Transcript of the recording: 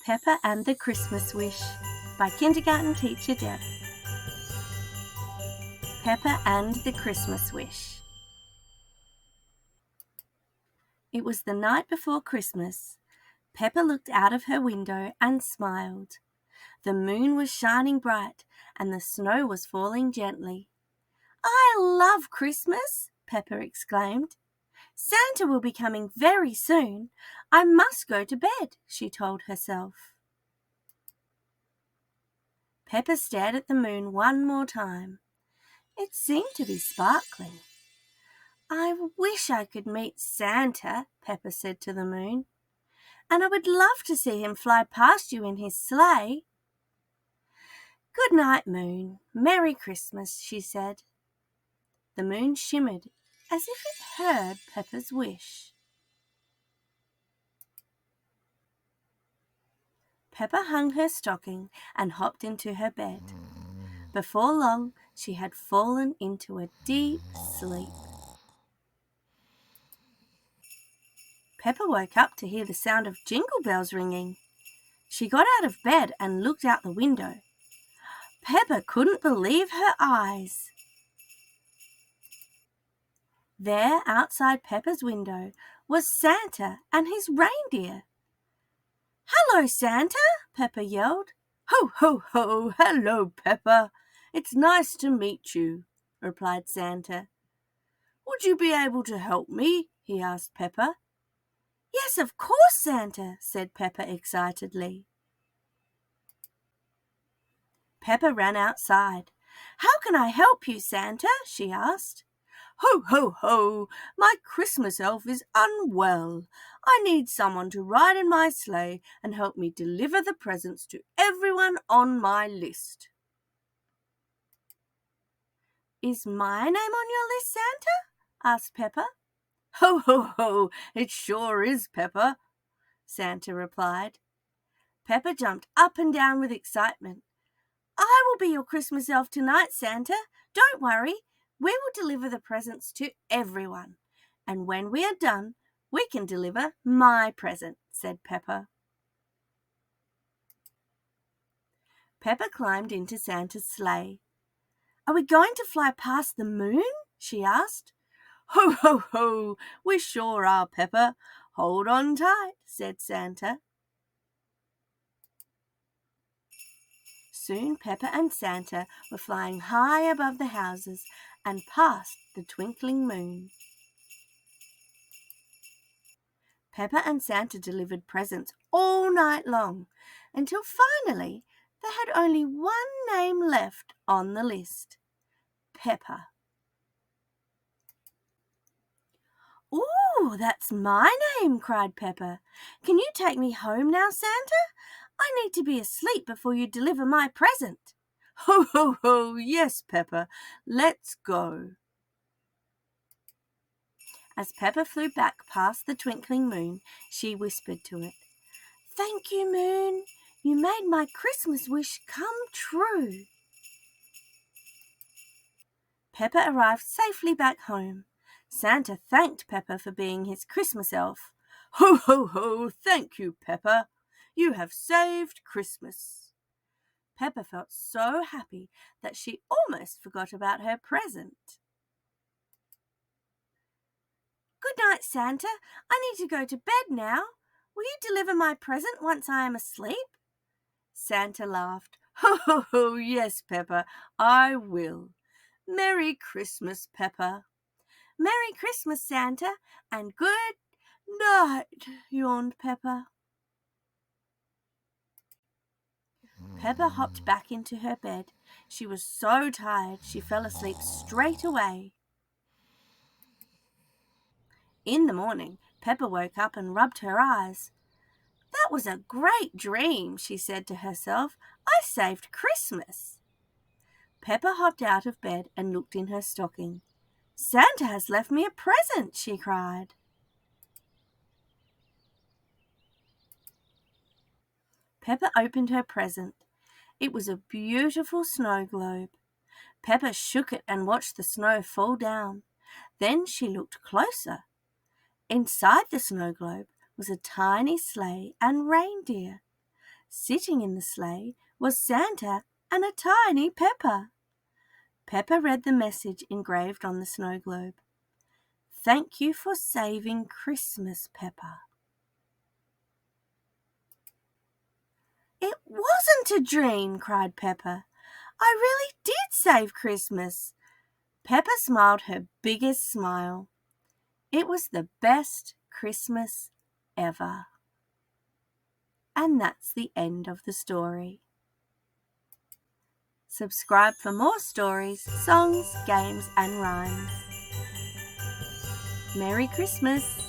Peppa and the Christmas Wish by Kindergarten Teacher Deb. Peppa and the Christmas Wish. It was the night before Christmas. Peppa looked out of her window and smiled. The moon was shining bright and the snow was falling gently. "I love Christmas," Peppa exclaimed. "Santa will be coming very soon. I must go to bed," she told herself. Peppa stared at the moon one more time. It seemed to be sparkling. "I wish I could meet Santa," Peppa said to the moon, "and I would love to see him fly past you in his sleigh." "Good night, moon. Merry Christmas," she said. The moon shimmered as if it heard Peppa's wish. Peppa hung her stocking and hopped into her bed. Before long, she had fallen into a deep sleep. Peppa woke up to hear the sound of jingle bells ringing. She got out of bed and looked out the window. Peppa couldn't believe her eyes. There, outside Peppa's window, was Santa and his reindeer. "Hello, Santa!" Peppa yelled. "Ho, ho, ho! Hello, Peppa! It's nice to meet you," replied Santa. "Would you be able to help me?" he asked Peppa. "Yes, of course, Santa," said Peppa excitedly. Peppa ran outside. "How can I help you, Santa?" she asked. "Ho, ho, ho! My Christmas elf is unwell. I need someone to ride in my sleigh and help me deliver the presents to everyone on my list." "Is my name on your list, Santa?" asked Peppa. "Ho, ho, ho! It sure is, Peppa," Santa replied. Peppa jumped up and down with excitement. "I will be your Christmas elf tonight, Santa. Don't worry. We will deliver the presents to everyone. And when we are done, we can deliver my present," said Peppa. Peppa climbed into Santa's sleigh. "Are we going to fly past the moon?" she asked. "Ho, ho, ho! We sure are, Peppa. Hold on tight," said Santa. Soon Peppa and Santa were flying high above the houses and past the twinkling moon. Peppa and Santa delivered presents all night long until finally they had only one name left on the list: Peppa. "Ooh, that's my name!" cried Peppa. "Can you take me home now, Santa? I need to be asleep before you deliver my present." "Ho, ho, ho! Yes, Peppa. Let's go." As Peppa flew back past the twinkling moon, she whispered to it, "Thank you, moon. You made my Christmas wish come true." Peppa arrived safely back home. Santa thanked Peppa for being his Christmas elf. "Ho, ho, ho! Thank you, Peppa. You have saved Christmas." Peppa felt so happy that she almost forgot about her present. "Good night, Santa. I need to go to bed now. Will you deliver my present once I am asleep?" Santa laughed. "Ho, ho, ho! Yes, Peppa, I will. Merry Christmas, Peppa." "Merry Christmas, Santa, and good night," yawned Peppa. Peppa hopped back into her bed. She was so tired she fell asleep straight away. In the morning, Peppa woke up and rubbed her eyes. "That was a great dream," she said to herself. "I saved Christmas." Peppa hopped out of bed and looked in her stocking. "Santa has left me a present," she cried. Peppa opened her present. It was a beautiful snow globe. Peppa shook it and watched the snow fall down. Then she looked closer. Inside the snow globe was a tiny sleigh and reindeer. Sitting in the sleigh was Santa and a tiny Peppa. Peppa read the message engraved on the snow globe. Thank you for saving Christmas, Peppa. It wasn't a dream, cried Peppa. I really did save Christmas. Peppa smiled her biggest smile. It was the best Christmas ever. And that's the end of the story. Subscribe for more stories, songs, games and rhymes. Merry Christmas!